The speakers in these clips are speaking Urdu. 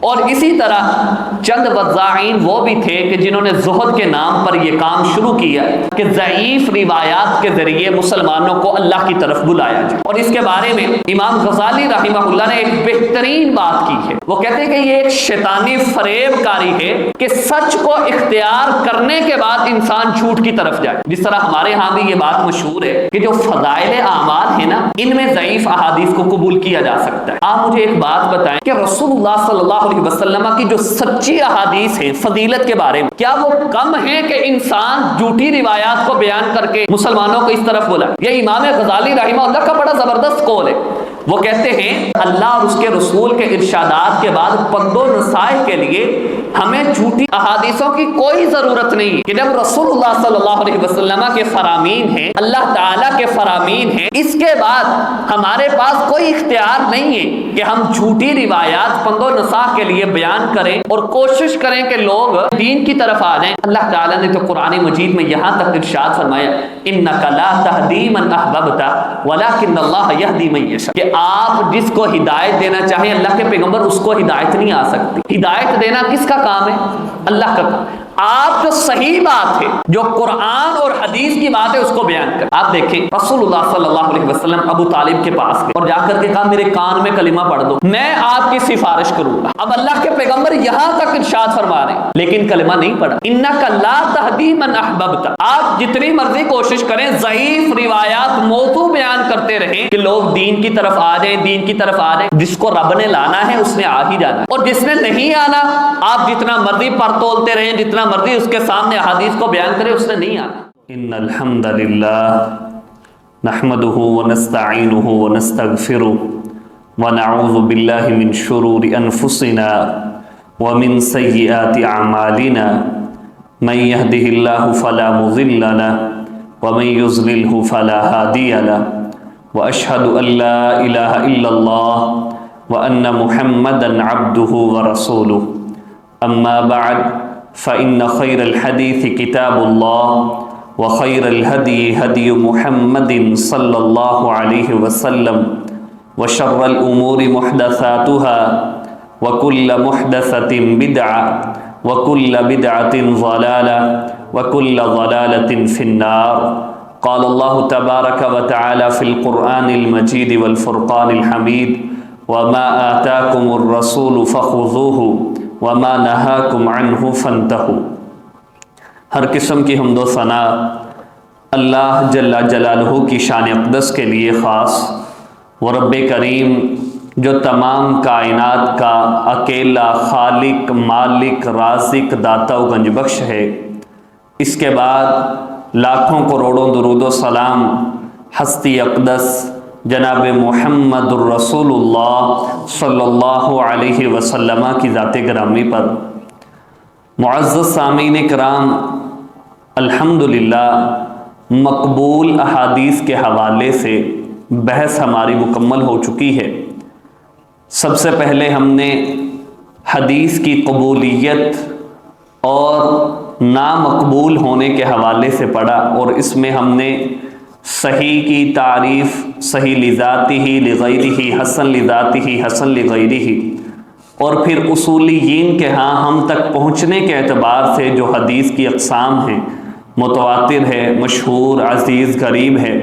اور اسی طرح چند وضاعین وہ بھی تھے کہ جنہوں نے زہد کے نام پر یہ کام شروع کیا کہ ضعیف روایات کے ذریعے مسلمانوں کو اللہ کی طرف بلایا جائے. اور اس کے بارے میں امام غزالی رحمہ اللہ نے ایک بہترین بات کی ہے. وہ کہتے ہیں کہ یہ ایک شیطانی فریب کاری ہے کہ سچ کو اختیار کرنے کے بعد انسان جھوٹ کی طرف جائے. جس طرح ہمارے ہاں بھی یہ بات مشہور ہے کہ جو فضائل اعمال ہیں نا، ان میں ضعیف احادیث کو قبول کیا جا سکتا ہے. آپ مجھے ایک بات بتائیں کہ رسول اللہ صلی اللہ علیہ وسلم کی جو سچی احادیث ہیں فضیلت کے بارے میں، کیا وہ کم ہیں کہ انسان جھوٹی روایات کو بیان کر کے مسلمانوں کو اس طرف بلائے؟ یہ امام غزالی رحمہ اللہ کا بڑا زبردست قول ہے. وہ کہتے ہیں اللہ اور اس کے رسول کے ارشادات کے بعد پند و نصائح کے لیے ہمیں جھوٹی احادیثوں کی کوئی ضرورت نہیں کہ جب رسول اللہ صلی اللہ علیہ وسلم کے فرامین ہیں، اللہ تعالیٰ کے فرامین ہیں، اس کے بعد ہمارے پاس کوئی اختیار نہیں ہے کہ ہم جھوٹی روایات پند و نصائح کے لیے بیان کریں اور کوشش کریں کہ لوگ دین کی طرف آ جائیں. اللہ تعالیٰ نے تو قرآن مجید میں یہاں تک ارشاد فرمایا اِنَّكَ لَا تَهْدِي مَنْ أَحْبَبْتَ وَلَكِنَّ اللَّهَ يَهْدِي مَن يَشَاءُ، کہ آپ جس کو ہدایت دینا چاہیں اللہ کے پیغمبر اس کو ہدایت نہیں آ سکتی. ہدایت دینا کس کا کام ہے؟ اللہ کا کام. آپ جو صحیح بات ہے، جو قرآن اور حدیث کی بات ہے، اس کو بیان کریں. آپ دیکھیں رسول اللہ صلی اللہ علیہ وسلم ابو طالب کے پاس گئے اور جا کر کے کہا میرے کان میں کلمہ پڑھ دو، میں آپ کی سفارش کروں گا. اب اللہ کے پیغمبر یہاں تک ارشاد فرما رہے ہیں لیکن کلمہ نہیں پڑھا. اِنَّكَ لَا تَهْدِي مَنْ أَحْبَبْتَ، آپ جتنی مرضی کوشش کریں ضعیف روایات موضوع بیان کرتے رہیں کہ لوگ دین کی طرف آ جائیں، دین کی طرف آ جائیں. جس کو رب نے لانا ہے اس نے آ ہی جانا ہے، اور جس نے نہیں آنا آپ جتنا مرضی پر تولتے رہیں، جتنا مرضی اس کے سامنے احادیث کو بیان کرے، اس نے نہیں آنا. ان الحمد للہ نحمده ونستعینه ونستغفره ونعوذ باللہ من شرور انفسنا ومن سیئات اعمالنا من يهده الله فلا مضل له ومن يضلل فلا هادي له واشهد ان لا اله الا الله وان محمدا عبده ورسوله. اما بعد فإن خير الحديث كتاب الله وخير الهدي هدي محمد صلى الله عليه وسلم وشر الأمور محدثاتها وكل محدثة بدعة وكل بدعة ضلالة وكل ضلالة في النار. قال الله تبارك وتعالى في القرآن المجيد والفرقان الحميد وما آتاكم الرسول فخذوه وما نہاکم عنہ فانتہوا. ہر قسم کی حمد و ثنا اللہ جل جلالہ کی شان اقدس کے لیے خاص. وہ رب کریم جو تمام کائنات کا اکیلا خالق، مالک، رازق، داتا و گنج بخش ہے. اس کے بعد لاکھوں کروڑوں درود و سلام ہستی اقدس جناب محمد الرسول اللہ صلی اللہ علیہ وسلم کی ذات گرامی پر. معزز سامعین کرام، الحمدللہ مقبول احادیث کے حوالے سے بحث ہماری مکمل ہو چکی ہے. سب سے پہلے ہم نے حدیث کی قبولیت اور نامقبول ہونے کے حوالے سے پڑھا، اور اس میں ہم نے صحیح کی تعریف، صحیح لذاتہ لغیرہ، حسن لذاتہ حسن لغیرہ، اور پھر اصولیین کے ہاں ہم تک پہنچنے کے اعتبار سے جو حدیث کی اقسام ہیں، متواتر ہے، مشہور، عزیز، غریب ہے،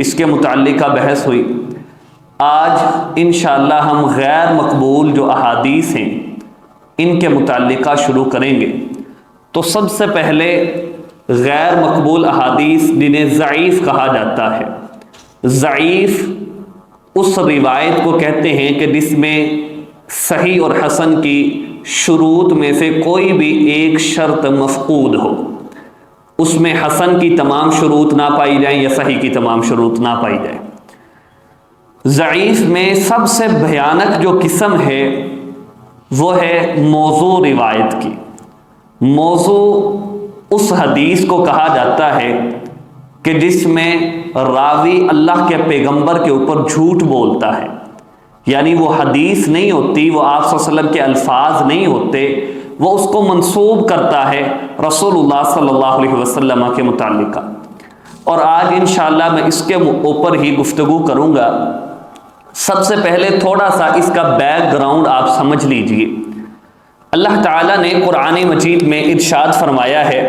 اس کے متعلقہ بحث ہوئی. آج انشاءاللہ ہم غیر مقبول جو احادیث ہیں ان کے متعلقہ شروع کریں گے. تو سب سے پہلے غیر مقبول احادیث جنہیں ضعیف کہا جاتا ہے. ضعیف اس روایت کو کہتے ہیں کہ جس میں صحیح اور حسن کی شروط میں سے کوئی بھی ایک شرط مفقود ہو. اس میں حسن کی تمام شروط نہ پائی جائیں یا صحیح کی تمام شروط نہ پائی جائیں. ضعیف میں سب سے بھیانک جو قسم ہے وہ ہے موضوع روایت کی. موضوع اس حدیث کو کہا جاتا ہے کہ جس میں راوی اللہ کے پیغمبر کے اوپر جھوٹ بولتا ہے. یعنی وہ حدیث نہیں ہوتی، وہ آپ صلی اللہ علیہ وسلم کے الفاظ نہیں ہوتے، وہ اس کو منسوب کرتا ہے رسول اللہ صلی اللہ علیہ وسلم کے متعلقہ. اور آج انشاءاللہ میں اس کے اوپر ہی گفتگو کروں گا. سب سے پہلے تھوڑا سا اس کا بیک گراؤنڈ آپ سمجھ لیجئے اللہ تعالیٰ نے قرآن مجید میں ارشاد فرمایا ہے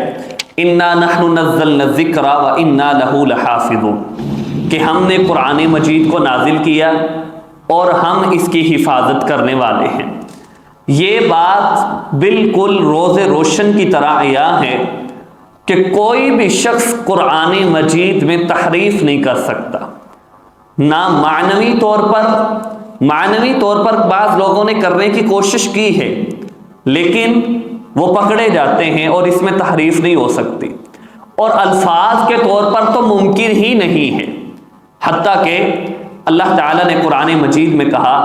انا نحن نزلنا الذکر وانا لہ لحافظون، کہ ہم نے قرآن مجید کو نازل کیا اور ہم اس کی حفاظت کرنے والے ہیں۔ یہ بات بالکل روز روشن کی طرح عیاں ہے کہ کوئی بھی شخص قرآن مجید میں تحریف نہیں کر سکتا، نہ معنوی طور پر بعض لوگوں نے کرنے کی کوشش کی ہے لیکن وہ پکڑے جاتے ہیں اور اس میں تحریف نہیں ہو سکتی، اور الفاظ کے طور پر تو ممکن ہی نہیں ہے، حتیٰ کہ اللہ تعالیٰ نے قرآن مجید میں کہا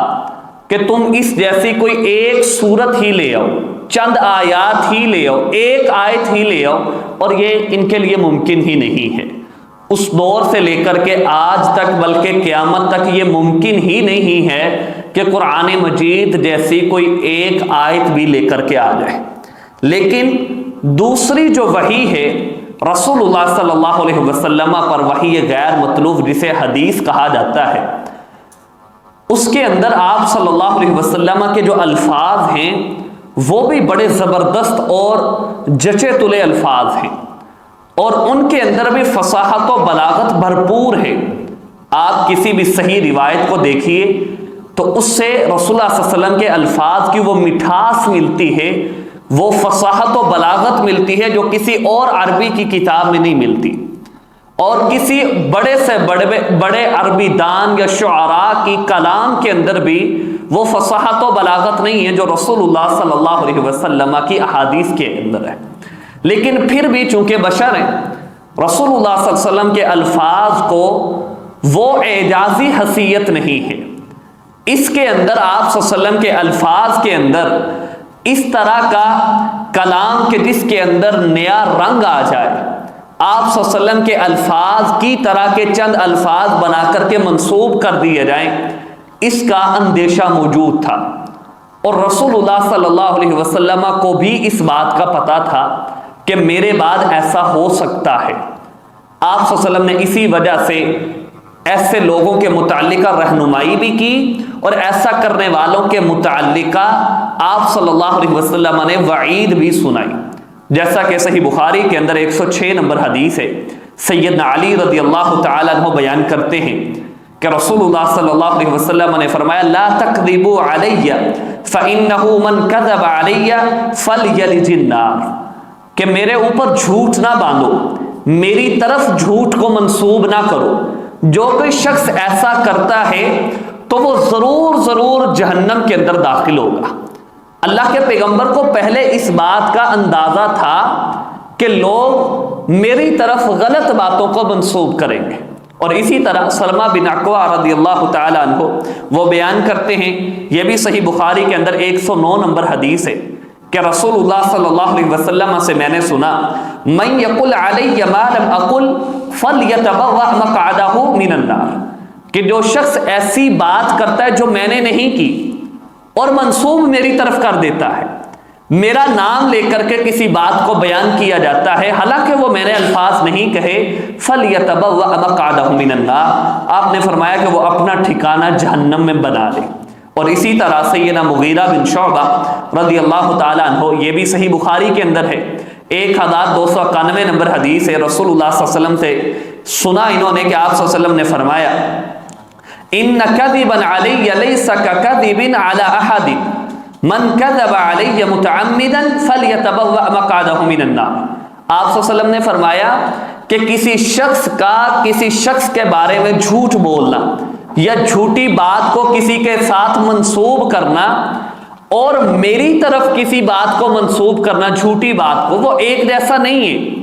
کہ تم اس جیسی کوئی ایک سورت ہی لے آؤ، چند آیات ہی لے آؤ، ایک آیت ہی لے آؤ، اور یہ ان کے لیے ممکن ہی نہیں ہے۔ اس دور سے لے کر کے آج تک بلکہ قیامت تک یہ ممکن ہی نہیں ہے کہ قرآن مجید جیسی کوئی ایک آیت بھی لے کر کے آ جائے۔ لیکن دوسری جو وحی ہے رسول اللہ صلی اللہ علیہ وسلم پر وحی غیر مطلوب جسے حدیث کہا جاتا ہے، اس کے اندر آپ صلی اللہ علیہ وسلم کے جو الفاظ ہیں وہ بھی بڑے زبردست اور جچے تلے الفاظ ہیں، اور ان کے اندر بھی فصاحت و بلاغت بھرپور ہے۔ آپ کسی بھی صحیح روایت کو دیکھیے تو اس سے رسول اللہ صلی اللہ علیہ وسلم کے الفاظ کی وہ مٹھاس ملتی ہے، وہ فصاحت و بلاغت ملتی ہے جو کسی اور عربی کی کتاب میں نہیں ملتی، اور کسی بڑے سے بڑے عربی دان یا شعراء کی کلام کے اندر بھی وہ فصاحت و بلاغت نہیں ہے جو رسول اللہ صلی اللہ علیہ وسلم کی احادیث کے اندر ہے۔ لیکن پھر بھی چونکہ بشر ہیں، رسول اللہ صلی اللہ علیہ وسلم کے الفاظ کو وہ اعجازی حیثیت نہیں ہے، اس کے اندر آپ صلی اللہ علیہ وسلم کے الفاظ کے اندر اس طرح کا کلام کہ جس کے اندر نیا رنگ آ جائے، آپ صلی اللہ علیہ وسلم کے الفاظ کی طرح کے چند الفاظ بنا کر کے منسوب کر دیے جائیں، اس کا اندیشہ موجود تھا، اور رسول اللہ صلی اللہ علیہ وسلم کو بھی اس بات کا پتہ تھا کہ میرے بعد ایسا ہو سکتا ہے۔ آپ صلی اللہ علیہ وسلم نے اسی وجہ سے ایسے لوگوں کے متعلقہ رہنمائی بھی کی، اور ایسا کرنے والوں کے متعلقہ آپ صلی اللہ علیہ وسلم نے وعید بھی سنائی، جیسا کہ صحیح بخاری کے اندر 106 نمبر حدیث ہے۔ سیدنا علی رضی اللہ تعالیٰ عنہ بیان کرتے ہیں کہ رسول اللہ صلی اللہ علیہ وسلم نے فرمایا لا تکذبوا علی فإنہ من کذب علی فلیلج النار، کہ میرے اوپر جھوٹ نہ باندھو، میری طرف جھوٹ کو منسوب نہ کرو، جو کوئی شخص ایسا کرتا ہے تو وہ ضرور جہنم کے اندر داخل ہوگا۔ اللہ کے پیغمبر کو پہلے اس بات کا اندازہ تھا کہ لوگ میری طرف غلط باتوں کو منسوب کریں گے، اور اسی طرح سلمہ بن اکوع رضی اللہ تعالیٰ عنہ وہ بیان کرتے ہیں، یہ بھی صحیح بخاری کے اندر 109 نمبر حدیث ہے کہ رسول اللہ صلی اللہ علیہ وسلم سے میں نے سنا من یقل علی ما لم اقل فلیتبوأ مقعدہ من النار، کہ جو شخص ایسی بات کرتا ہے جو میں نے نہیں کی اور منسوب میری طرف کر دیتا ہے، میرا نام لے کر کے کسی بات کو بیان کیا جاتا ہے حالانکہ وہ میں نے الفاظ نہیں کہے، فلیتبوأ مقعدہ من النار، آپ نے فرمایا کہ وہ اپنا ٹھکانہ جہنم میں بنا لے۔ اور اسی طرح سیدنا مغیرہ بن شعبہ رضی اللہ تعالیٰ عنہ، یہ بھی صحیح بخاری کے اندر ہے، 1291 نمبر حدیث ہے، رسول اللہ صلی اللہ علیہ وسلم سے سنا انہوں نے کہ آپ صلی اللہ علیہ وسلم نے فرمایا ان کذبا علی لیس ککذب علی احد من کذب علی متعمدا فلیتبوأ مقعدہ من النار۔ آپ صلی اللہ علیہ وسلم نے فرمایا کہ کسی شخص کے بارے میں جھوٹ بولنا یا جھوٹی بات کو کسی کے ساتھ منسوب کرنا اور میری طرف کسی بات کو منسوب کرنا، جھوٹی بات کو، وہ ایک جیسا نہیں ہے۔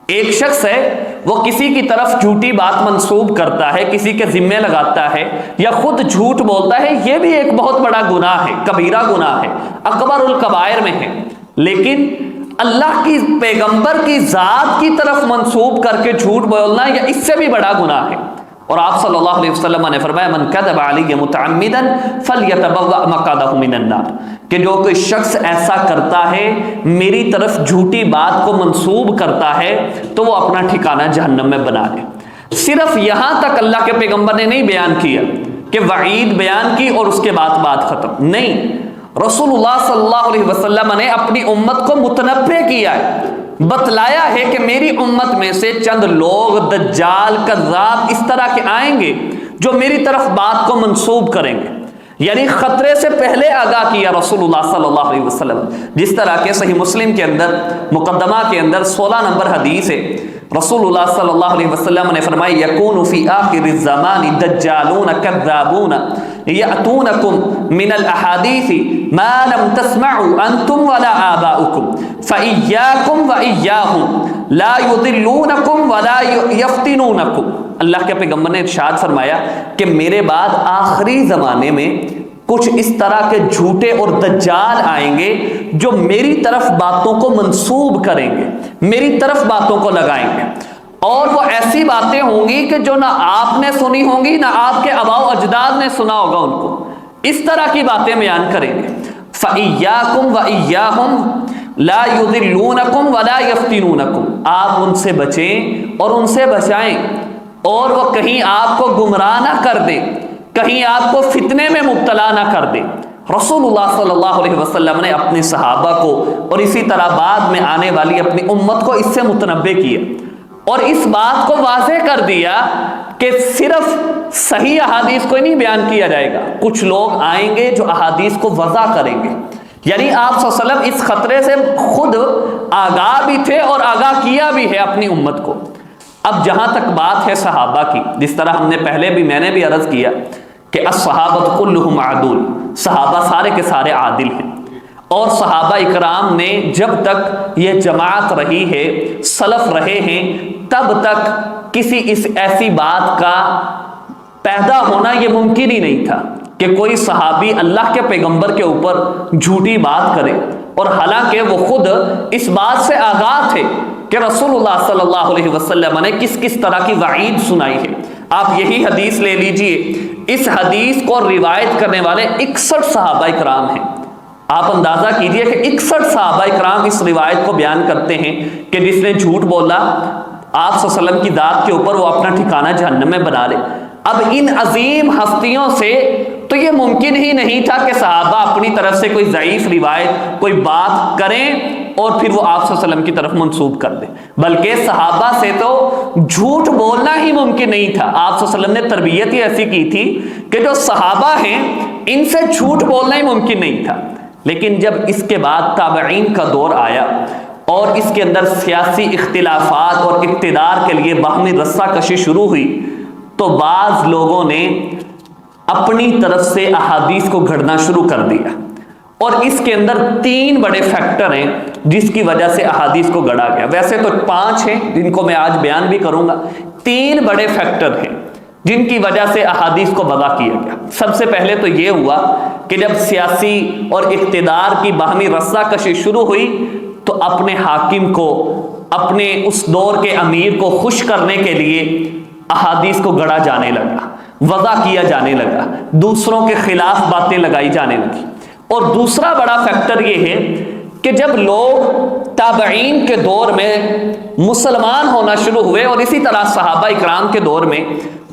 ایک شخص ہے وہ کسی کی طرف جھوٹی بات منسوب کرتا ہے، کسی کے ذمے لگاتا ہے یا خود جھوٹ بولتا ہے، یہ بھی ایک بہت بڑا گناہ ہے، کبیرہ گناہ ہے، اکبر الکبائر میں ہے، لیکن اللہ کی پیغمبر کی ذات کی طرف منسوب کر کے جھوٹ بولنا یا اس سے بھی بڑا گناہ ہے۔ اور آپ صلی اللہ علیہ وسلم نے فرمایا من کذب علی متعمدا فلیتبوأ مقعدہ من النار، کہ جو کوئی شخص ایسا کرتا ہے، میری طرف جھوٹی بات کو منسوب کرتا ہے، تو وہ اپنا ٹھکانہ جہنم میں بنا لے۔ صرف یہاں تک اللہ کے پیغمبر نے نہیں بیان کیا کہ وعید بیان کی اور اس کے بعد بات ختم، نہیں، رسول اللہ صلی اللہ علیہ وسلم نے اپنی امت کو متنبع کیا ہے، بتلایا ہے کہ میری امت میں سے چند لوگ دجال کذاب اس طرح کے آئیں گے جو میری طرف بات کو منسوب کریں گے، یعنی خطرے سے پہلے آگاہ کیا رسول اللہ صلی اللہ علیہ وسلم، جس طرح کہ صحیح مسلم کے اندر مقدمہ کے اندر 16 نمبر حدیث ہے، رسول اللہ صلی اللہ علیہ وسلم نے فرمایا یکون فی آخر الزمان دجالون کذابون یأتونکم من الاحادیث ما لم تسمعوا انتم ولا آباؤکم فإیاکم وإیاہم لا یضلونکم ولا یفتنونکم۔ اللہ کے پیغمبر نے ارشاد فرمایا کہ میرے بعد آخری زمانے میں کچھ اس طرح کے جھوٹے اور دجال آئیں گے جو میری طرف باتوں کو منسوب کریں گے، میری طرف باتوں کو لگائیں گے، اور وہ ایسی باتیں ہوں گی کہ جو نہ آپ نے سنی ہوں گی نہ آپ کے آباء و اجداد نے سنا ہوگا ان کو، اس طرح کی باتیں بیان کریں گے۔ فَإِيَّاكُمْ وَإِيَّاهُمْ لَا يُضِلُّونَكُمْ وَلَا يَفْتِنُونَكُمْ، آپ ان سے بچیں اور ان سے بچائیں، اور وہ کہیں آپ کو گمراہ نہ کر دیں، کہیں آپ کو فتنے میں مبتلا نہ کر دیں۔ رسول اللہ صلی اللہ علیہ وسلم نے اپنے صحابہ کو اور اسی طرح بعد میں آنے والی اپنی امت کو اس سے متنبع کیا اور اس بات کو واضح کر دیا کہ صرف صحیح احادیث کو نہیں بیان کیا جائے گا، کچھ لوگ آئیں گے جو احادیث کو وضع کریں گے، یعنی آپ صلی اللہ علیہ وسلم اس خطرے سے خود آگاہ بھی تھے اور آگاہ کیا بھی ہے اپنی امت کو۔ اب جہاں تک بات ہے صحابہ کی، جس طرح ہم نے پہلے بھی میں نے بھی عرض کیا کہ الصحابہ کلہم عدول، صحابہ سارے کے سارے عادل ہیں، اور صحابہ اکرام نے جب تک یہ جماعت رہی ہے، سلف رہے ہیں، تب تک کسی اس ایسی بات کا پیدا ہونا یہ ممکن ہی نہیں تھا کہ کوئی صحابی اللہ کے پیغمبر کے اوپر جھوٹی بات کرے، اور حالانکہ وہ خود اس بات سے آگاہ تھے کہ رسول اللہ صلی اللہ علیہ وسلم نے کس کس طرح کی وعید سنائی ہے۔ آپ یہی حدیث لے لیجئے، اس حدیث کو روایت کرنے والے 61 صحابہ اکرام ہیں۔ آپ اندازہ کیجئے کہ 61 صحابہ اکرام اس روایت کو بیان کرتے ہیں کہ جس نے جھوٹ بولا آپ صلی اللہ علیہ وسلم کی ذات کے اوپر وہ اپنا ٹھکانہ جہنم میں بنا لے۔ اب ان عظیم ہستیوں سے تو یہ ممکن ہی نہیں تھا کہ صحابہ اپنی طرف سے کوئی ضعیف روایت کوئی بات کریں اور پھر وہ آپ صلی اللہ علیہ وسلم کی طرف منسوب کر دیں، بلکہ صحابہ سے تو جھوٹ بولنا ہی ممکن نہیں تھا۔ آپ صلی اللہ علیہ وسلم نے تربیت ہی ایسی کی تھی کہ جو صحابہ ہیں ان سے جھوٹ بولنا ہی ممکن نہیں تھا۔ لیکن جب اس کے بعد تابعین کا دور آیا اور اس کے اندر سیاسی اختلافات اور اقتدار کے لیے باہمی رسہ کشی شروع ہوئی، تو بعض لوگوں نے اپنی طرف سے احادیث کو گھڑنا شروع کر دیا، اور اس کے اندر 3 بڑے فیکٹر ہیں جس کی وجہ سے احادیث کو گھڑا گیا۔ ویسے تو 5 ہیں جن کو میں آج بیان بھی کروں گا، 3 بڑے فیکٹر ہیں جن کی وجہ سے احادیث کو وضع کیا گیا۔ سب سے پہلے تو یہ ہوا کہ جب سیاسی اور اقتدار کی باہمی رسہ کشی شروع ہوئی تو اپنے حاکم کو، اپنے اس دور کے امیر کو خوش کرنے کے لیے احادیث کو گڑا جانے لگا، وضع کیا جانے لگا، دوسروں کے خلاف باتیں لگائی جانے لگی۔ اور دوسرا بڑا فیکٹر یہ ہے کہ جب لوگ تابعین کے دور میں مسلمان ہونا شروع ہوئے اور اسی طرح صحابہ اکرام کے دور میں،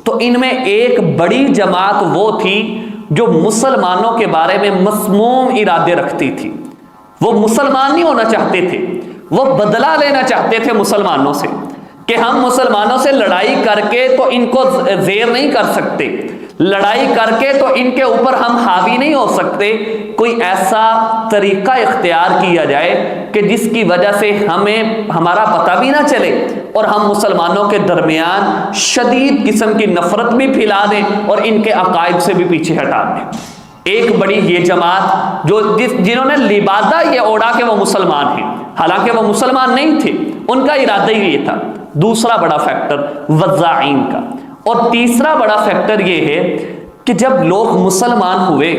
تو ان میں ایک بڑی جماعت وہ تھی جو مسلمانوں کے بارے میں مسموم ارادے رکھتی تھی۔ وہ مسلمان نہیں ہونا چاہتے تھے، وہ بدلہ لینا چاہتے تھے مسلمانوں سے کہ ہم مسلمانوں سے لڑائی کر کے تو ان کو زیر نہیں کر سکتے، لڑائی کر کے تو ان کے اوپر ہم حاوی نہیں ہو سکتے، کوئی ایسا طریقہ اختیار کیا جائے کہ جس کی وجہ سے ہمیں ہمارا پتہ بھی نہ چلے اور ہم مسلمانوں کے درمیان شدید قسم کی نفرت بھی پھیلا دیں اور ان کے عقائد سے بھی پیچھے ہٹا دیں۔ ایک بڑی یہ جماعت جنہوں نے لبادہ یہ اوڑا کہ وہ مسلمان ہیں، حالانکہ وہ مسلمان نہیں تھے، ان کا ارادہ ہی یہ تھا۔ دوسرا بڑا فیکٹر وضاعین کا، اور تیسرا بڑا فیکٹر یہ ہے کہ جب لوگ مسلمان ہوئے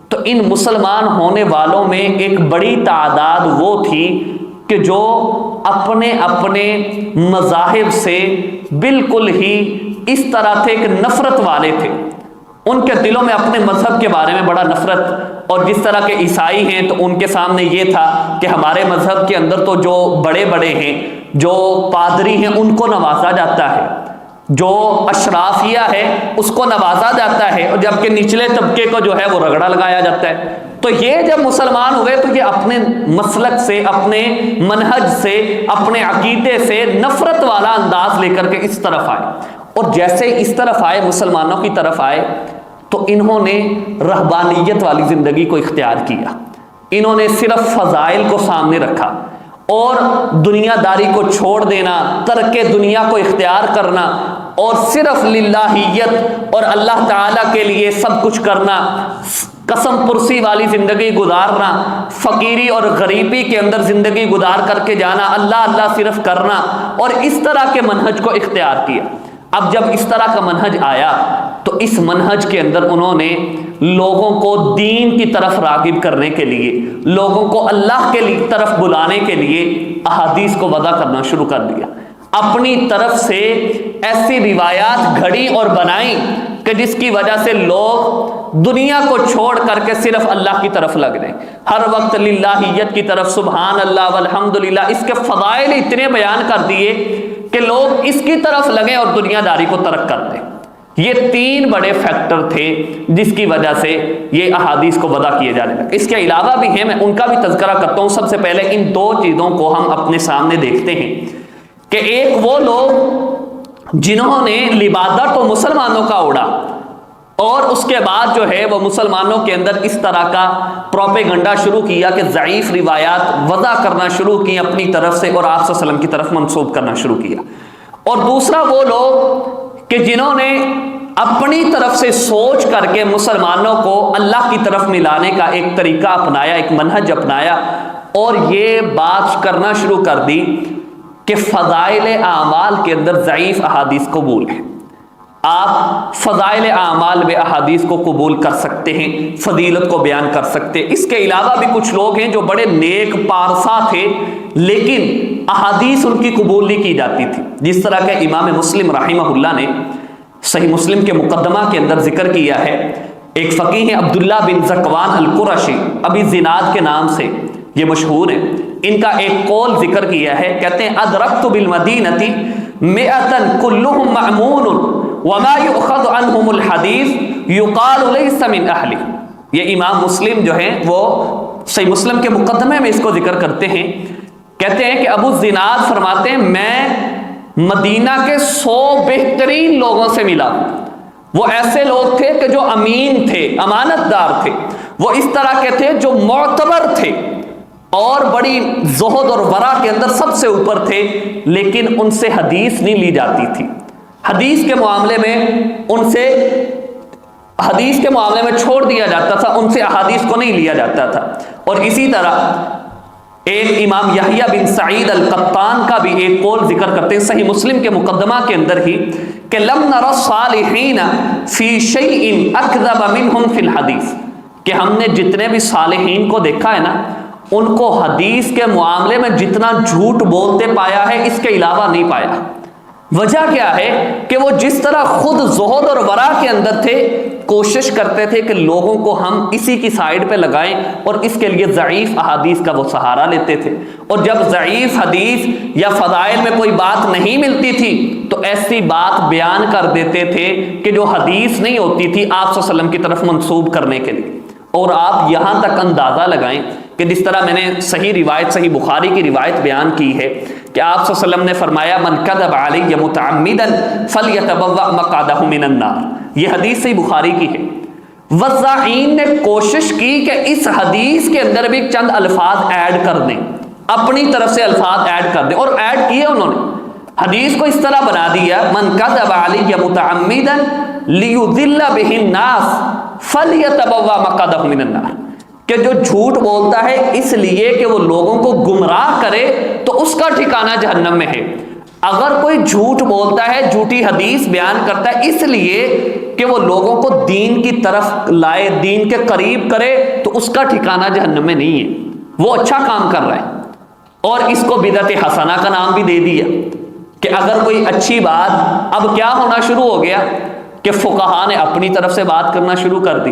تو ان مسلمان ہونے والوں میں ایک بڑی تعداد وہ تھی کہ جو اپنے اپنے مذاہب سے بالکل ہی اس طرح تھے کہ نفرت والے تھے، ان کے دلوں میں اپنے مذہب کے بارے میں بڑا نفرت، اور جس طرح کے عیسائی ہیں تو ان کے سامنے یہ تھا کہ ہمارے مذہب کے اندر تو جو بڑے بڑے ہیں، جو پادری ہیں، ان کو نوازا جاتا ہے، جو اشرافیہ ہے اس کو نوازا جاتا ہے، اور جبکہ نچلے طبقے کو جو ہے وہ رگڑا لگایا جاتا ہے۔ تو یہ جب مسلمان ہوئے تو یہ اپنے مسلک سے، اپنے منہج سے، اپنے عقیدے سے نفرت والا انداز لے کر کے اس طرف آئے، اور جیسے اس طرف آئے، مسلمانوں کی طرف آئے، تو انہوں نے رہبانیت والی زندگی کو اختیار کیا، انہوں نے صرف فضائل کو سامنے رکھا اور دنیا داری کو چھوڑ دینا، ترک دنیا کو اختیار کرنا، اور صرف للہیت اور اللہ تعالیٰ کے لیے سب کچھ کرنا، قسم پرسی والی زندگی گزارنا، فقیری اور غریبی کے اندر زندگی گزار کر کے جانا، اللہ اللہ صرف کرنا، اور اس طرح کے منہج کو اختیار کیا۔ اب جب اس طرح کا منہج آیا تو اس منہج کے اندر انہوں نے لوگوں کو دین کی طرف راغب کرنے کے لیے، لوگوں کو اللہ کے طرف بلانے کے لیے احادیث کو وضع کرنا شروع کر دیا، اپنی طرف سے ایسی روایات گھڑی اور بنائیں کہ جس کی وجہ سے لوگ دنیا کو چھوڑ کر کے صرف اللہ کی طرف لگ رہے ہیں، ہر وقت للہیت کی طرف، سبحان اللہ والحمدللہ، اس کے فضائل اتنے بیان کر دیے کہ لوگ اس کی طرف لگیں اور دنیا داری کو ترک کر دیں۔ یہ تین بڑے فیکٹر تھے جس کی وجہ سے یہ احادیث کو وضع کیے جانے لگے۔ اس کے علاوہ بھی ہیں، میں ان کا بھی تذکرہ کرتا ہوں۔ سب سے پہلے ان دو چیزوں کو ہم اپنے سامنے دیکھتے ہیں کہ ایک وہ لوگ جنہوں نے لبادہ تو مسلمانوں کا اڑا، اور اس کے بعد جو ہے وہ مسلمانوں کے اندر اس طرح کا پروپیگنڈا شروع کیا کہ ضعیف روایات وضع کرنا شروع کی اپنی طرف سے اور آپ صلی اللہ علیہ وسلم کی طرف منسوب کرنا شروع کیا۔ اور دوسرا وہ لوگ کہ جنہوں نے اپنی طرف سے سوچ کر کے مسلمانوں کو اللہ کی طرف ملانے کا ایک طریقہ اپنایا، ایک منہج اپنایا، اور یہ بات کرنا شروع کر دی کہ فضائل اعمال کے اندر ضعیف احادیث قبول ہیں، آپ فضائل اعمال میں احادیث کو قبول کر سکتے ہیں، فضیلت کو بیان کر سکتے ہیں۔ اس کے علاوہ بھی کچھ لوگ ہیں جو بڑے نیک پارسا تھے لیکن احادیث ان کی قبول نہیں کی جاتی تھی، جس طرح کہ امام مسلم رحمہ اللہ نے صحیح مسلم کے مقدمہ کے اندر ذکر کیا ہے، ایک فقیہ ہیں عبداللہ بن زکوان القرشی، ابی زناد کے نام سے یہ مشہور ہیں، ان کا ایک قول ذکر کیا ہے، کہتے ہیں ادرکت بالمدینۃ مئۃ کلہم مأمون وما یؤخذ عنہم الحدیث یقال لیس من اہلہ۔ یہ امام مسلم جو ہیں وہ صحیح مسلم کے مقدمے میں اس کو ذکر کرتے ہیں، کہتے ہیں کہ ابو زناد فرماتے ہیں میں مدینہ کے 100 بہترین لوگوں سے ملا، وہ ایسے لوگ تھے کہ جو امین تھے، امانت دار تھے، وہ اس طرح کے تھے جو معتبر تھے اور بڑی زہد اور ورع کے اندر سب سے اوپر تھے، لیکن ان سے حدیث نہیں لی جاتی تھی، حدیث کے معاملے میں ان سے حدیث کے معاملے میں چھوڑ دیا جاتا تھا، ان سے احادیث کو نہیں لیا جاتا تھا۔ اور اسی طرح ایک امام یحییٰ بن سعید القطان کا بھی ایک قول ذکر کرتے ہیں صحیح مسلم کے مقدمہ کے اندر ہی کہ لم نر الصالحین فی شیء اکذب منہم فی الحدیث، کہ ہم نے جتنے بھی صالحین کو دیکھا ہے نا، ان کو حدیث کے معاملے میں جتنا جھوٹ بولتے پایا ہے اس کے علاوہ نہیں پایا۔ وجہ کیا ہے کہ وہ جس طرح خود زہد اور ورع کے اندر تھے، کوشش کرتے تھے کہ لوگوں کو ہم اسی کی سائیڈ پہ لگائیں، اور اس کے لیے ضعیف احادیث کا وہ سہارا لیتے تھے، اور جب ضعیف حدیث یا فضائل میں کوئی بات نہیں ملتی تھی تو ایسی بات بیان کر دیتے تھے کہ جو حدیث نہیں ہوتی تھی آپ صلی اللہ علیہ وسلم کی طرف منسوب کرنے کے لیے۔ اور آپ یہاں تک اندازہ لگائیں کہ جس طرح میں نے صحیح روایت، صحیح بخاری کی روایت بیان کی ہے کہ آپ صلی اللہ علیہ وسلم نے فرمایا من کذب علی متعمدا فلیتبوأ مقعدہ من النار، یہ حدیث صحیح بخاری کی ہے۔ وضاعین نے کوشش کی کہ اس حدیث کے اندر بھی چند الفاظ ایڈ کر دیں، اپنی طرف سے الفاظ ایڈ کر دیں، اور ایڈ کیے انہوں نے، حدیث کو اس طرح بنا دیا من کذب علی متعمدا لیضل بہ الناس فلیتبوأ مقعدہ من النار، کہ جو جھوٹ بولتا ہے اس لیے کہ وہ لوگوں کو گمراہ کرے تو اس کا ٹھکانہ جہنم میں ہے۔ اگر کوئی جھوٹ بولتا ہے، جھوٹی حدیث بیان کرتا ہے اس لیے کہ وہ لوگوں کو دین کی طرف لائے، دین کے قریب کرے، تو اس کا ٹھکانہ جہنم میں نہیں ہے، وہ اچھا کام کر رہا ہے۔ اور اس کو بدعت حسنہ کا نام بھی دے دیا کہ اگر کوئی اچھی بات، اب کیا ہونا شروع ہو گیا کہ فقہاء نے اپنی طرف سے بات کرنا شروع کر دی،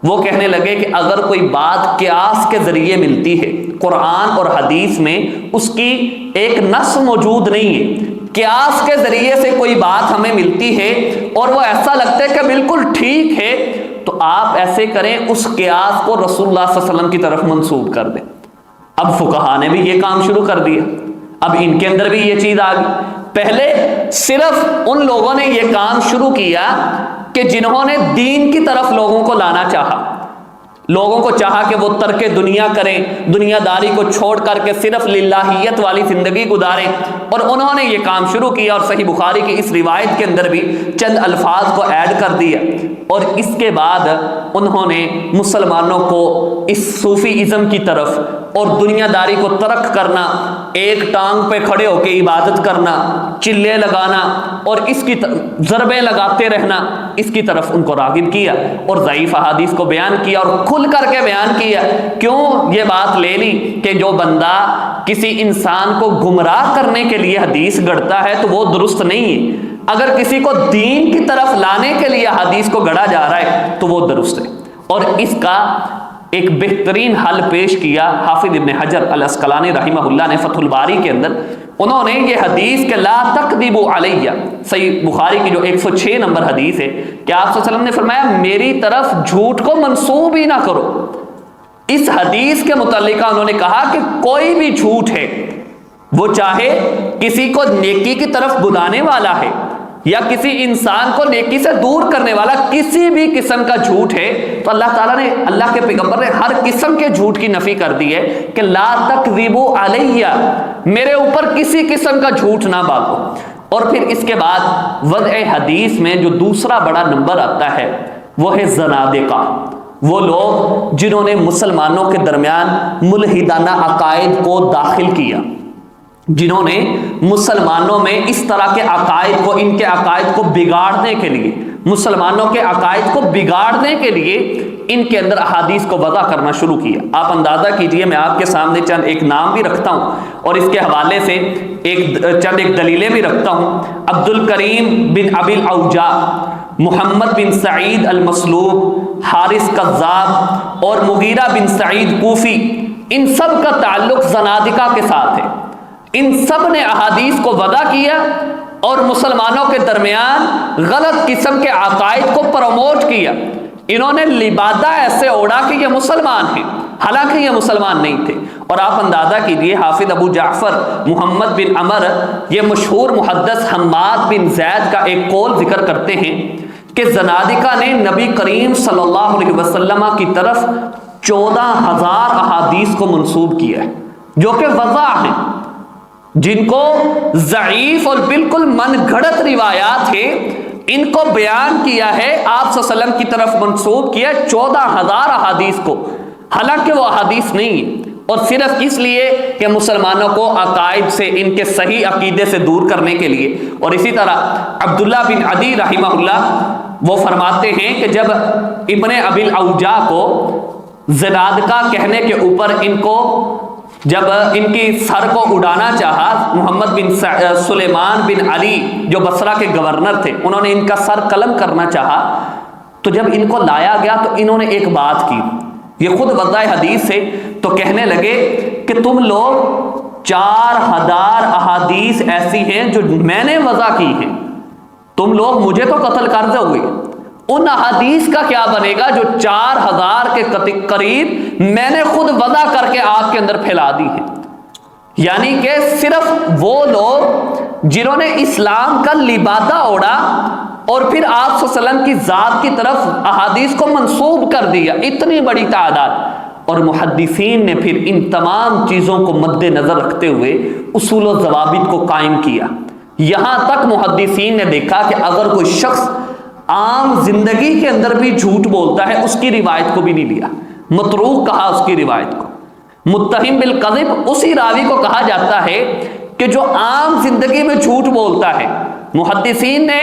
وہ کہنے لگے کہ اگر کوئی بات قیاس کے ذریعے ملتی ہے، قرآن اور حدیث میں اس کی ایک نص موجود نہیں ہے، قیاس کے ذریعے سے کوئی بات ہمیں ملتی ہے اور وہ ایسا لگتا ہے کہ بالکل ٹھیک ہے، تو آپ ایسے کریں اس قیاس کو رسول اللہ صلی اللہ علیہ وسلم کی طرف منسوب کر دیں۔ اب فقہا نے بھی یہ کام شروع کر دیا، اب ان کے اندر بھی یہ چیز آ گئی۔ پہلے صرف ان لوگوں نے یہ کام شروع کیا کہ جنہوں نے دین کی طرف لوگوں کو لانا چاہا، لوگوں کو چاہا کہ وہ ترک دنیا کریں، دنیا داری کو چھوڑ کر کے صرف للہیت والی زندگی گزاریں، اور انہوں نے یہ کام شروع کیا، اور صحیح بخاری کی اس روایت کے اندر بھی چند الفاظ کو ایڈ کر دیا، اور اس کے بعد انہوں نے مسلمانوں کو اس صوفی ازم کی طرف اور دنیا داری کو ترک کرنا، ایک ٹانگ پہ کھڑے ہو کے عبادت کرنا، چلے لگانا اور اس کی ضربیں لگاتے رہنا، اس کی طرف ان کو راغب کیا، اور ضعیف احادیث کو بیان کیا اور کھل کر کے بیان کیا۔ کیوں یہ بات لے لی کہ جو بندہ کسی انسان کو گمراہ کرنے کے لیے حدیث گڑھتا ہے تو وہ درست نہیں ہے، اگر کسی کو دین کی طرف لانے کے لیے حدیث کو گڑھا جا رہا ہے تو وہ درست ہے۔ اور اس کا ایک بہترین حل پیش کیا حافظ ابن حجر العسقلانی رحمہ اللہ نے فتح الباری کے اندر۔ انہوں نے یہ حدیث کہ لا تکذبوا علیہ، صحیح بخاری کی جو 106 نمبر حدیث ہے، کہ آپ صلی اللہ علیہ وسلم نے فرمایا میری طرف جھوٹ کو منسوب ہی نہ کرو۔ اس حدیث کے متعلقہ انہوں نے کہا کہ کوئی بھی جھوٹ ہے، وہ چاہے کسی کو نیکی کی طرف بلانے والا ہے یا کسی انسان کو نیکی سے دور کرنے والا، کسی بھی قسم کا جھوٹ ہے تو اللہ تعالیٰ نے، اللہ کے پیغمبر نے ہر قسم کے جھوٹ کی نفی کر دی ہے کہ لا تکذبوا علیہ، میرے اوپر کسی قسم کا جھوٹ نہ باندھو۔ اور پھر اس کے بعد وضع حدیث میں جو دوسرا بڑا نمبر آتا ہے وہ ہے زنادقہ، وہ لوگ جنہوں نے مسلمانوں کے درمیان ملحدانہ عقائد کو داخل کیا، جنہوں نے مسلمانوں میں اس طرح کے عقائد کو، ان کے عقائد کو بگاڑنے کے لیے، مسلمانوں کے عقائد کو بگاڑنے کے لیے ان کے اندر احادیث کو وضع کرنا شروع کیا۔ آپ اندازہ کیجئے، میں آپ کے سامنے چند ایک نام بھی رکھتا ہوں اور اس کے حوالے سے چند ایک دلیلیں بھی رکھتا ہوں۔ عبد الکریم بن ابی الاوجاع، محمد بن سعید المسلوب، حارث کذاب اور مغیرہ بن سعید کوفی، ان سب کا تعلق زنادقہ کے ساتھ ہے۔ ان سب نے احادیث کو وضع کیا اور مسلمانوں کے درمیان غلط قسم کے عقائد کو پروموٹ کیا۔ انہوں نے لبادہ ایسے اوڑا کہ یہ مسلمان ہیں، حالانکہ یہ مسلمان نہیں تھے۔ اور آپ اندازہ کیجئے، حافظ ابو جعفر محمد بن عمر، یہ مشہور محدث حماد بن زید کا ایک قول ذکر کرتے ہیں کہ زنادقہ نے نبی کریم صلی اللہ علیہ وسلم کی طرف 14,000 احادیث کو منسوب کیا ہے، جو کہ وضع ہیں، جن کو ضعیف اور بالکل من گھڑت روایات ہیں، ان کو بیان کیا ہے، آپ صلی اللہ علیہ وسلم کی طرف منسوب کیا 14,000 احادیث کو، حالانکہ وہ احادیث نہیں ہیں، اور صرف اس لیے کہ مسلمانوں کو عقائد سے، ان کے صحیح عقیدے سے دور کرنے کے لیے۔ اور اسی طرح عبداللہ بن عدی رحمہ اللہ وہ فرماتے ہیں کہ جب ابن ابی الاوجاع کو زنادقہ کہنے کے اوپر ان کو، جب ان کی سر کو اڑانا چاہا، محمد بن سلیمان بن علی جو بصرہ کے گورنر تھے، انہوں نے ان کا سر قلم کرنا چاہا، تو جب ان کو لایا گیا تو انہوں نے ایک بات کی، یہ خود وضع حدیث سے، تو کہنے لگے کہ تم لوگ 4,000 احادیث ایسی ہیں جو میں نے وضع کی ہیں، تم لوگ مجھے تو قتل کر دو گے، ان احادیث کا کیا بنے گا جو 4,000 کے قریب میں نے خود وضع کر کے آپ کے اندر پھیلا دی ہے۔ یعنی کہ صرف وہ لوگ جنہوں نے اسلام کا لبادہ اوڑا اور پھر آپ صلی اللہ علیہ وسلم کی ذات کی طرف احادیث کو منسوب کر دیا، اتنی بڑی تعداد۔ اور محدثین نے پھر ان تمام چیزوں کو مد نظر رکھتے ہوئے اصول و ضوابط کو قائم کیا، یہاں تک محدثین نے دیکھا کہ اگر کوئی شخص عام زندگی کے اندر بھی جھوٹ بولتا ہے، اس کی روایت کو بھی نہیں لیا، متروک کہا اس کی روایت کو۔ متہم بالکذب اسی راوی کو کہا جاتا ہے کہ جو عام زندگی میں جھوٹ بولتا ہے۔ محدثین نے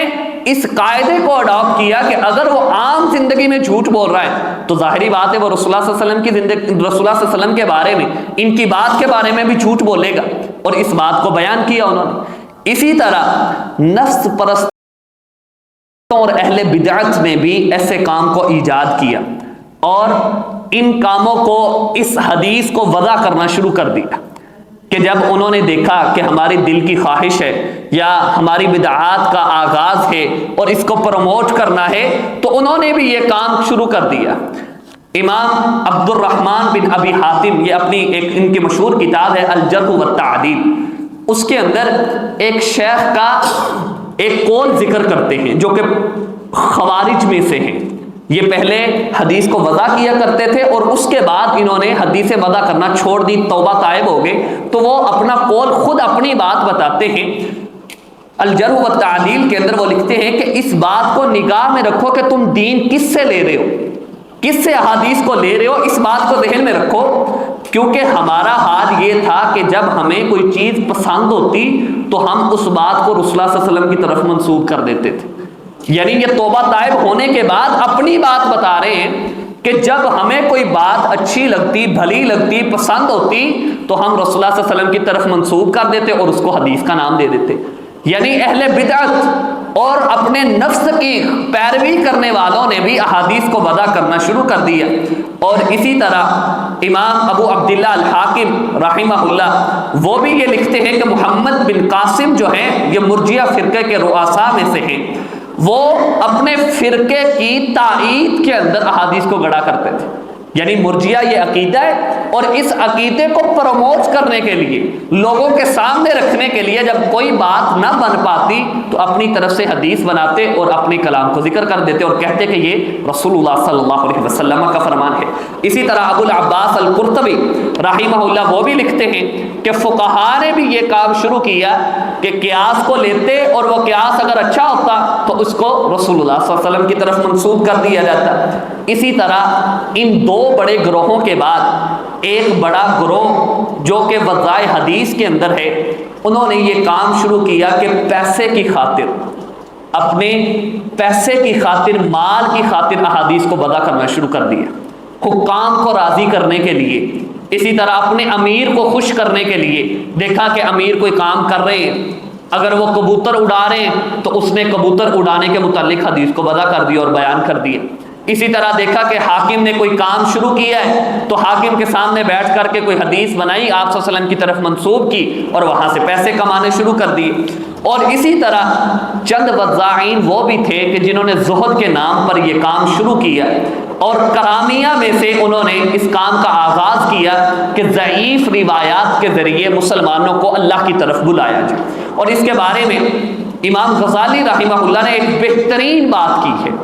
اس قاعدے کو اڈاپٹ کیا کہ اگر وہ عام زندگی میں جھوٹ بول رہا ہے تو ظاہری بات ہے وہ رسول اللہ صلی اللہ علیہ وسلم کی زندگی، رسول اللہ صلی اللہ علیہ وسلم کے بارے میں، ان کی بات کے بارے میں بھی جھوٹ بولے گا، اور اس بات کو بیان کیا انہوں نے۔ اسی طرح نفس پرست اور اہل بدعت نے بھی ایسے کام کو ایجاد کیا اور ان کاموں کو، اس حدیث کو وضع کرنا شروع کر دیا۔ کہ جب انہوں نے دیکھا کہ ہماری دل کی خواہش ہے یا ہماری بدعات کا آغاز ہے اور اس کو پروموٹ کرنا ہے، تو انہوں نے بھی یہ کام شروع کر دیا۔ امام عبد الرحمن بن ابی حاتم، یہ اپنی ایک ان کی مشہور کتاب ہے الجرح والتعدیل، اس کے اندر ایک شیخ کا ایک قول ذکر کرتے ہیں جو کہ خوارج میں سے ہیں۔ یہ پہلے حدیث کو وضع کیا کرتے تھے اور اس کے بعد انہوں نے حدیث وضع کرنا چھوڑ دی، توبہ طائب ہو گئے، تو وہ اپنا قول خود اپنی بات بتاتے ہیں۔ الجرح والتعدیل کے اندر وہ لکھتے ہیں کہ اس بات کو نگاہ میں رکھو کہ تم دین کس سے لے رہے ہو، کس سے احادیث کو لے رہے ہو، اس بات کو ذہن میں رکھو، کیونکہ ہمارا حال یہ تھا کہ جب ہمیں کوئی چیز پسند ہوتی تو ہم اس بات کو رسول اللہ صلی اللہ علیہ وسلم کی طرف منسوب کر دیتے تھے۔ یعنی یہ توبہ طائب ہونے کے بعد اپنی بات بتا رہے ہیں کہ جب ہمیں کوئی بات اچھی لگتی، بھلی لگتی، پسند ہوتی تو ہم رسول اللہ صلی اللہ علیہ وسلم کی طرف منسوب کر دیتے اور اس کو حدیث کا نام دے دیتے۔ یعنی اہل بدعت اور اپنے نفس کی پیروی کرنے والوں نے بھی احادیث کو وضع کرنا شروع کر دیا۔ اور اسی طرح امام ابو عبداللہ الحاکم رحمہ اللہ وہ بھی یہ لکھتے ہیں کہ محمد بن قاسم جو ہیں، یہ مرجیہ فرقے کے رؤساء میں سے ہیں، وہ اپنے فرقے کی تائید کے اندر احادیث کو گڑا کرتے تھے۔ یعنی مرجیہ یہ عقیدہ ہے اور اس عقیدے کو پروموٹ کرنے کے لیے، لوگوں کے سامنے رکھنے کے لیے جب کوئی بات نہ بن پاتی تو اپنی طرف سے حدیث بناتے اور اپنے کلام کو ذکر کر دیتے اور کہتے کہ یہ رسول اللہ صلی اللہ علیہ وسلم کا فرمان ہے۔ اسی طرح ابو العباس القرطبی رحمہ اللہ وہ بھی لکھتے ہیں کہ فقہاء نے بھی یہ کام شروع کیا کہ قیاس کو لیتے اور وہ قیاس اگر اچھا ہوتا تو اس کو رسول اللہ صلی اللہ علیہ وسلم کی طرف منسوب کر دیا جاتا۔ اسی طرح ان دو بڑے گروہوں کے بعد ایک بڑا گروہ جو کہ وضع حدیث کے اندر ہے، انہوں نے یہ کام شروع کیا کہ پیسے کی خاطر، اپنے پیسے کی خاطر، مال کی خاطر احادیث کو وضع کرنا شروع کر دیا، حکام کو راضی کرنے کے لیے، اسی طرح اپنے امیر کو خوش کرنے کے لیے۔ دیکھا کہ امیر کوئی کام کر رہے ہیں، اگر وہ کبوتر اڑا رہے ہیں تو اس نے کبوتر اڑانے کے متعلق حدیث کو وضع کر دیا اور بیان کر دیا۔ اسی طرح دیکھا کہ حاکم نے کوئی کام شروع کیا ہے تو حاکم کے سامنے بیٹھ کر کے کوئی حدیث بنائی، آپ صلی اللہ علیہ وسلم کی طرف منسوب کی اور وہاں سے پیسے کمانے شروع کر دیے۔ اور اسی طرح چند وضاعین وہ بھی تھے کہ جنہوں نے زہد کے نام پر یہ کام شروع کیا، اور کرامیہ میں سے انہوں نے اس کام کا آغاز کیا کہ ضعیف روایات کے ذریعے مسلمانوں کو اللہ کی طرف بلایا جائے۔ اور اس کے بارے میں امام غزالی رحمہ اللہ نے ایک بہترین بات کی ہے۔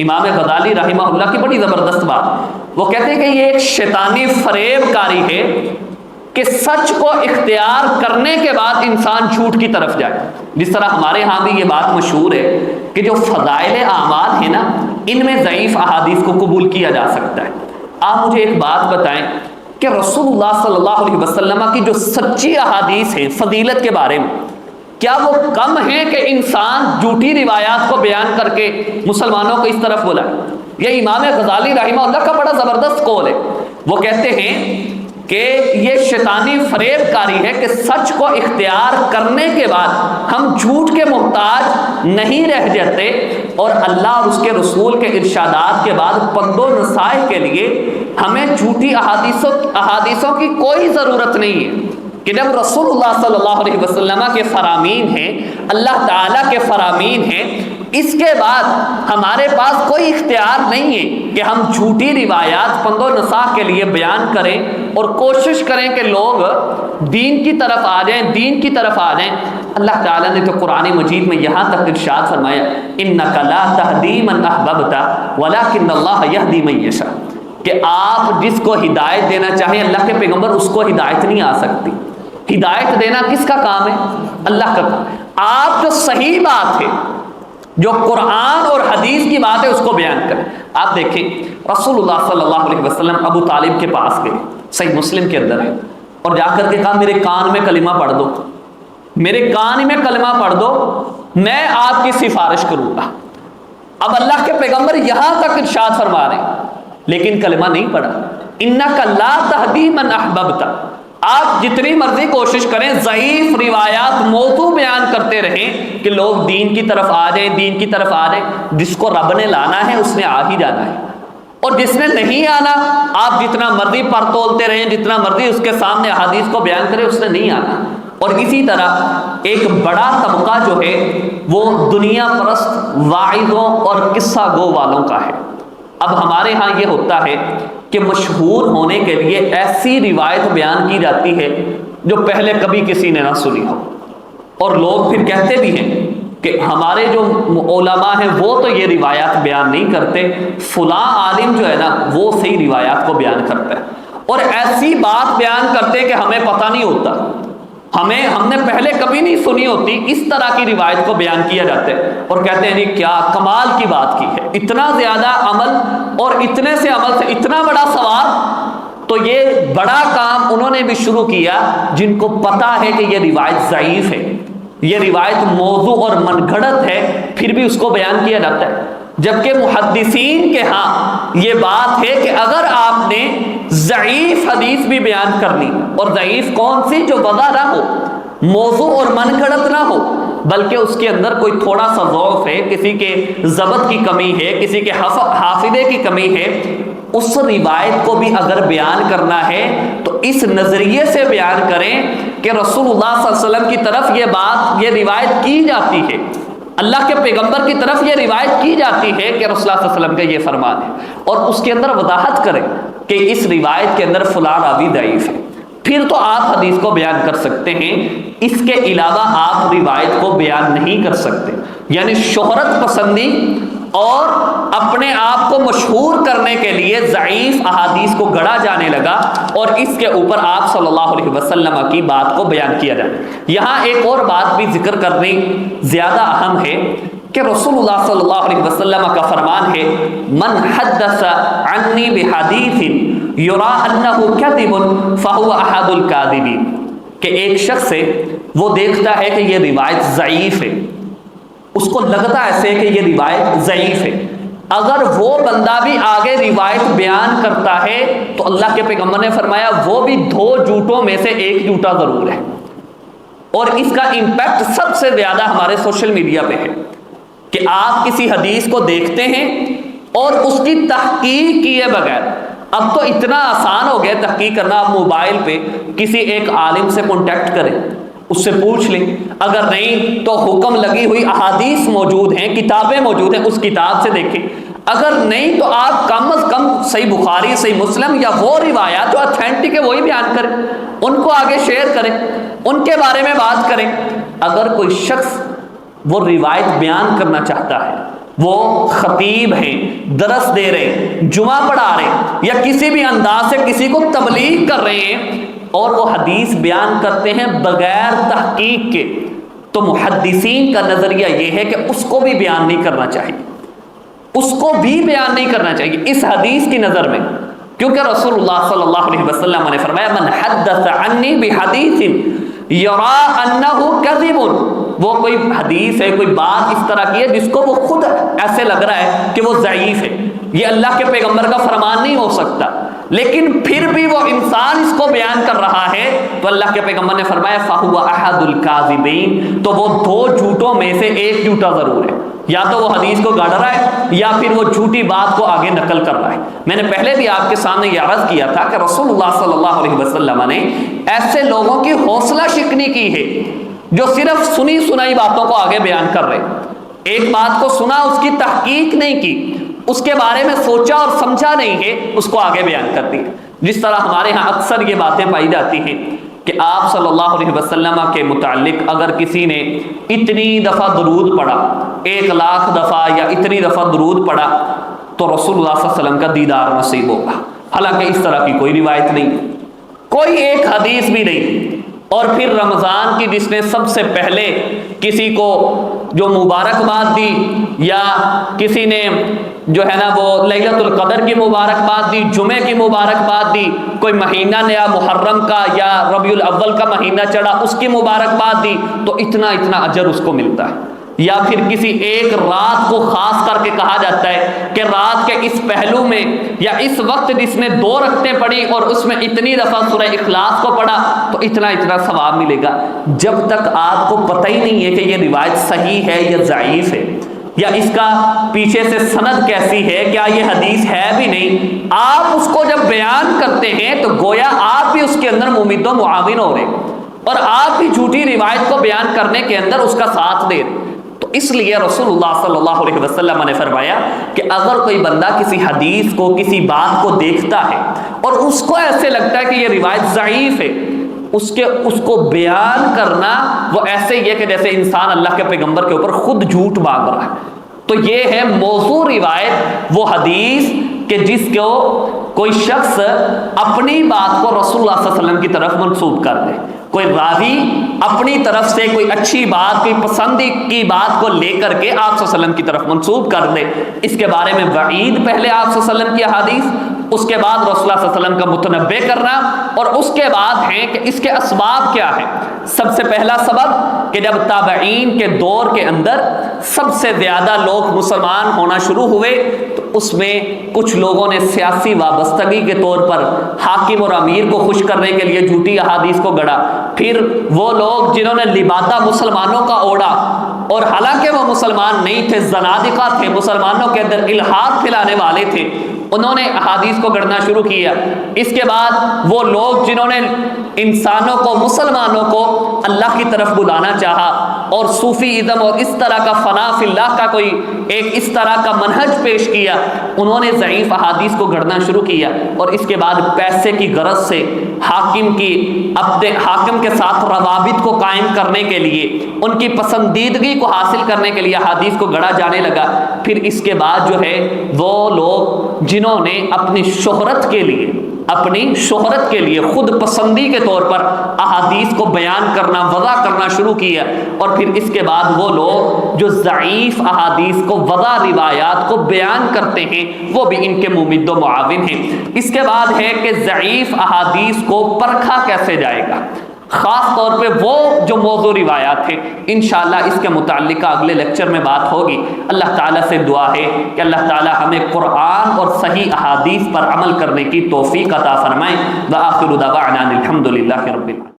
امام غزالی رحمہ اللہ کی بڑی زبردست بات، وہ کہتے ہیں کہ یہ ایک شیطانی فریب کاری ہے کہ سچ کو اختیار کرنے کے بعد انسان جھوٹ کی طرف جائے۔ جس طرح ہمارے ہاں بھی یہ بات مشہور ہے کہ جو فضائل اعمال ہیں نا، ان میں ضعیف احادیث کو قبول کیا جا سکتا ہے۔ آپ مجھے ایک بات بتائیں کہ رسول اللہ صلی اللہ علیہ وسلم کی جو سچی احادیث ہیں فضیلت کے بارے میں، کیا وہ کم ہے کہ انسان جھوٹی روایات کو بیان کر کے مسلمانوں کو اس طرف بلائے؟ یہ امام غزالی رحمہ اللہ کا بڑا زبردست قول ہے۔ وہ کہتے ہیں کہ یہ شیطانی فریب کاری ہے کہ سچ کو اختیار کرنے کے بعد ہم جھوٹ کے محتاج نہیں رہ جاتے، اور اللہ اور اس کے رسول کے ارشادات کے بعد پند و نصائح کے لیے ہمیں جھوٹی احادیثوں کی کوئی ضرورت نہیں ہے کہ جب رسول اللہ صلی اللہ علیہ وسلم کے فرامین ہیں، اللہ تعالیٰ کے فرامین ہیں، اس کے بعد ہمارے پاس کوئی اختیار نہیں ہے کہ ہم جھوٹی روایات پند و نصاح کے لیے بیان کریں اور کوشش کریں کہ لوگ دین کی طرف آ جائیں، دین کی طرف آ جائیں۔ اللہ تعالیٰ نے تو قرآن مجید میں یہاں تک ارشاد فرمایا، اِنَّكَ لَا تَهْدِي مَنْ أَحْبَبْتَ وَلَكِنَّ اللَّهَ يَهْدِي مَن يَشَاءُ، کہ آپ جس کو ہدایت دینا چاہیں اللہ کے پیغمبر، اس کو ہدایت نہیں آ سکتی۔ ہدایت دینا کس کا کام ہے؟ اللہ کا کام۔ آپ جو صحیح بات ہے، جو قرآن اور حدیث کی بات ہے، اس کو بیان کریں۔ آپ دیکھیں رسول اللہ صلی اللہ علیہ وسلم ابو طالب کے پاس گئے، صحیح مسلم کے اندر ہے، اور جا کر کے کہا میرے کان میں کلمہ پڑھ دو، میرے کان میں کلمہ پڑھ دو، میں آپ کی سفارش کروں گا۔ اب اللہ کے پیغمبر یہاں تک ارشاد فرما رہے ہیں لیکن کلمہ نہیں پڑھا۔ اِنَّكَ لَا تَهْدِي مَنْ أَحْبَبْتَ، آپ جتنی مرضی کوشش کریں، ضعیف روایات موضوع بیان کرتے رہیں کہ لوگ دین کی طرف آ جائیں، دین کی طرف آ جائیں، جس کو رب نے لانا ہے اس نے آ ہی جانا ہے۔ اور جس نے نہیں آنا آپ جتنا مرضی پر تولتے رہیں، جتنا مرضی اس کے سامنے احادیث کو بیان کریں، اس نے نہیں آنا۔ اور اسی طرح ایک بڑا طبقہ جو ہے وہ دنیا پرست واعظوں اور قصہ گو والوں کا ہے۔ اب ہمارے ہاں یہ ہوتا ہے کہ مشہور ہونے کے لیے ایسی روایت بیان کی جاتی ہے جو پہلے کبھی کسی نے نہ سنی ہو، اور لوگ پھر کہتے بھی ہیں کہ ہمارے جو علماء ہیں وہ تو یہ روایات بیان نہیں کرتے، فلاں عالم جو ہے نا وہ صحیح روایات کو بیان کرتا ہے، اور ایسی بات بیان کرتے کہ ہمیں پتہ نہیں ہوتا، ہم نے پہلے کبھی نہیں سنی ہوتی، اس طرح کی روایت کو بیان کیا جاتا ہے، اور کہتے ہیں نہیں کیا کمال کی بات کی ہے، اتنا زیادہ عمل اور اتنے سے عمل سے اتنا بڑا ثواب۔ تو یہ بڑا کام انہوں نے بھی شروع کیا جن کو پتا ہے کہ یہ روایت ضعیف ہے، یہ روایت موضوع اور من گھڑت ہے، پھر بھی اس کو بیان کیا جاتا ہے۔ جبکہ محدثین کے ہاں یہ بات ہے کہ اگر آپ نے ضعیف حدیث بھی بیان کرنی، اور ضعیف کون سی؟ جو وضع نہ ہو، موضوع اور من گھڑت نہ ہو، بلکہ اس کے اندر کوئی تھوڑا سا ضعف ہے، کسی کے ضبط کی کمی ہے، کسی کے حافظے کی کمی ہے، اس روایت کو بھی اگر بیان کرنا ہے تو اس نظریے سے بیان کریں کہ رسول اللہ صلی اللہ علیہ وسلم کی طرف یہ روایت کی جاتی ہے، اللہ کے پیغمبر کی طرف یہ روایت کی جاتی ہے کہ رسول اللہ صلی اللہ علیہ وسلم کا یہ فرمان ہے، اور اس کے اندر وضاحت کریں کہ اس روایت کے اندر فلاں راوی ضعیف ہے، پھر تو آپ حدیث کو بیان کر سکتے ہیں، اس کے علاوہ آپ روایت کو بیان نہیں کر سکتے۔ یعنی شہرت پسندی اور اپنے آپ کو مشہور کرنے کے لیے ضعیف احادیث کو گڑا جانے لگا، اور اس کے اوپر آپ صلی اللہ علیہ وسلم کی بات کو بیان کیا جائے۔ یہاں ایک اور بات بھی ذکر کرنی زیادہ اہم ہے کہ رسول اللہ صلی اللہ علیہ وسلم کا فرمان ہے من حدث عنی بحدیث یرا انہ کذب فہو احد الکاذبین، کہ ایک شخص ہے وہ دیکھتا ہے کہ یہ روایت ضعیف ہے، اس کو لگتا ایسے کہ یہ روایت ضعیف ہے، اگر وہ بندہ بھی آگے روایت بیان کرتا ہے تو اللہ کے پیغمبر نے فرمایا وہ بھی 2 جھوٹوں میں سے 1 جھوٹا ضرور ہے۔ اور اس کا امپیکٹ سب سے زیادہ ہمارے سوشل میڈیا پہ ہے کہ آپ کسی حدیث کو دیکھتے ہیں اور اس کی تحقیق کیے بغیر، اب تو اتنا آسان ہو گیا تحقیق کرنا، آپ موبائل پہ کسی ایک عالم سے کانٹیکٹ کریں، اس سے پوچھ لیں، اگر نہیں تو حکم لگی ہوئی احادیث موجود ہیں، کتابیں موجود ہیں، اس کتاب سے دیکھیں، اگر نہیں تو آپ کم از کم صحیح بخاری، صحیح مسلم یا وہ روایات جو اتھینٹک ہے وہی بیان کریں، ان کو آگے شیئر کریں، ان کے بارے میں بات کریں۔ اگر کوئی شخص وہ روایت بیان کرنا چاہتا ہے، وہ خطیب ہیں، درس دے رہے ہیں، جمعہ پڑھا رہے ہیں، یا کسی بھی انداز سے کسی کو تبلیغ کر رہے ہیں، اور وہ حدیث بیان کرتے ہیں بغیر تحقیق کے، تو محدثین کا نظریہ یہ ہے کہ اس کو بھی بیان نہیں کرنا چاہیے، اس کو بھی بیان نہیں کرنا چاہیے اس حدیث کی نظر میں، کیونکہ رسول اللہ صلی اللہ علیہ وسلم نے فرمایا من حدث عنی بحدیث یرا انہ کذب، وہ کوئی حدیث ہے، کوئی بات اس طرح کی ہے جس کو وہ خود ایسے لگ رہا ہے کہ وہ ضعیف ہے، یہ اللہ کے پیغمبر کا فرمان نہیں ہو سکتا، لیکن پھر بھی وہ انسان اس کو بیان کر رہا ہے، تو اللہ کے پیغمبر نے فرمایا فَهُوَ أَحَدُ الْكَاذِبِينَ، تو وہ 2 جھوٹوں میں سے 1 جھوٹا ضرور ہے، یا تو وہ حدیث کو گاڑ رہا ہے یا پھر وہ جھوٹی بات کو آگے نقل کر رہا ہے۔ میں نے پہلے بھی آپ کے سامنے یہ عرض کیا تھا کہ رسول اللہ صلی اللہ علیہ وسلم نے ایسے لوگوں کی حوصلہ شکنی کی ہے جو صرف سنی سنائی باتوں کو آگے بیان کر رہے، ایک بات کو سنا، اس کی تحقیق نہیں کی، اس کے بارے میں سوچا اور سمجھا نہیں ہے، اس کو آگے بیان کر دی۔ جس طرح ہمارے ہاں اکثر یہ باتیں پائی جاتی ہیں کہ آپ صلی اللہ علیہ وسلم کے متعلق اگر کسی نے اتنی دفعہ درود پڑھا، 1,00,000 دفعہ یا اتنی دفعہ درود پڑھا، تو رسول اللہ صلی اللہ علیہ وسلم کا دیدار نصیب ہوگا، حالانکہ اس طرح کی کوئی روایت نہیں، کوئی ایک حدیث بھی نہیں۔ اور پھر رمضان کی جس نے سب سے پہلے کسی کو جو مبارکباد دی، یا کسی نے جو ہے نا وہ لیلۃ القدر کی مبارکباد دی، جمعے کی مبارکباد دی، کوئی مہینہ نیا محرم کا یا ربیع الاول کا مہینہ چڑھا اس کی مبارکباد دی، تو اتنا اجر اس کو ملتا ہے۔ یا پھر کسی ایک رات کو خاص کر کے کہا جاتا ہے کہ رات کے اس پہلو میں یا اس وقت جس نے 2 رکعتیں پڑھی اور اس میں اتنی دفعہ سورہ اخلاص کو پڑھا تو اتنا ثواب ملے گا۔ جب تک آپ کو پتہ ہی نہیں ہے کہ یہ روایت صحیح ہے یا ضعیف ہے، یا اس کا پیچھے سے سند کیسی ہے، کیا یہ حدیث ہے بھی نہیں، آپ اس کو جب بیان کرتے ہیں تو گویا آپ بھی اس کے اندر ممد و معاون ہو رہے اور آپ بھی جھوٹی روایت کو بیان کرنے کے اندر اس کا ساتھ دے رہے۔ تو اس لیے رسول اللہ صلی اللہ علیہ وسلم نے فرمایا کہ اگر کوئی بندہ کسی حدیث کو، کسی بات کو دیکھتا ہے اور اس کو ایسے لگتا ہے کہ یہ روایت ضعیف ہے، اس کو بیان کرنا وہ ایسے ہی ہے کہ جیسے انسان اللہ کے پیغمبر کے اوپر خود جھوٹ باندھ رہا ہے۔ تو یہ ہے موضوع روایت، وہ حدیث کہ جس کو کوئی شخص اپنی بات کو رسول اللہ صلی اللہ علیہ وسلم کی طرف منسوب کر دے، کوئی راوی اپنی طرف سے کوئی اچھی بات، کوئی پسندی کی بات کو لے کر کے آپ صلی اللہ علیہ وسلم کی طرف منسوب کر دے۔ اس کے بارے میں وعید پہلے آپ صلی اللہ علیہ وسلم کی احادیث، اس کے بعد رسول اللہ صلی اللہ علیہ وسلم کا متنبع کرنا، اور اس کے بعد ہے کہ اس کے اسباب کیا ہے۔ سب سے پہلا سبب کہ جب تابعین کے دور کے اندر سب سے زیادہ لوگ مسلمان ہونا شروع ہوئے تو اس میں کچھ لوگوں نے سیاسی وابستگی کے طور پر حاکم اور امیر کو خوش کرنے کے لیے جھوٹی احادیث کو گڑھا۔ پھر وہ لوگ جنہوں نے لبادہ مسلمانوں کا اوڑھا اور حالانکہ وہ مسلمان نہیں تھے، زنادقہ تھے، مسلمانوں کے اندر الحاد پھیلانے والے تھے، انہوں نے احادیث کو گڑھنا شروع کیا۔ اس کے بعد وہ لوگ جنہوں نے انسانوں کو، مسلمانوں کو اللہ کی طرف بلانا چاہا اور صوفی ازم اور اس طرح کا فنا فی اللہ کا کوئی ایک اس طرح کا منہج پیش کیا، انہوں نے ضعیف احادیث کو گڑھنا شروع کیا۔ اور اس کے بعد پیسے کی غرض سے حاکم کے ساتھ روابط کو قائم کرنے کے لیے، ان کی پسندیدگی کو حاصل کرنے کے لیے احادیث کو گڑھا جانے لگا۔ پھر اس کے بعد جو ہے وہ لوگ جنہوں نے اپنی شہرت کے لیے خود پسندی کے طور پر احادیث کو بیان کرنا، وضع کرنا شروع کیا، اور پھر اس کے بعد وہ لوگ جو ضعیف احادیث کو، وضع روایات کو بیان کرتے ہیں، وہ بھی ان کے ممد و معاون ہیں۔ اس کے بعد ہے کہ ضعیف احادیث کو پرکھا کیسے جائے گا، خاص طور پہ وہ جو موضوع روایات ہیں۔ انشاءاللہ اس کے متعلقہ اگلے لیکچر میں بات ہوگی۔ اللہ تعالیٰ سے دعا ہے کہ اللہ تعالیٰ ہمیں قرآن اور صحیح احادیث پر عمل کرنے کی توفیق عطا فرمائے۔ وآخر دعوانا الحمد للہ رب العالمین۔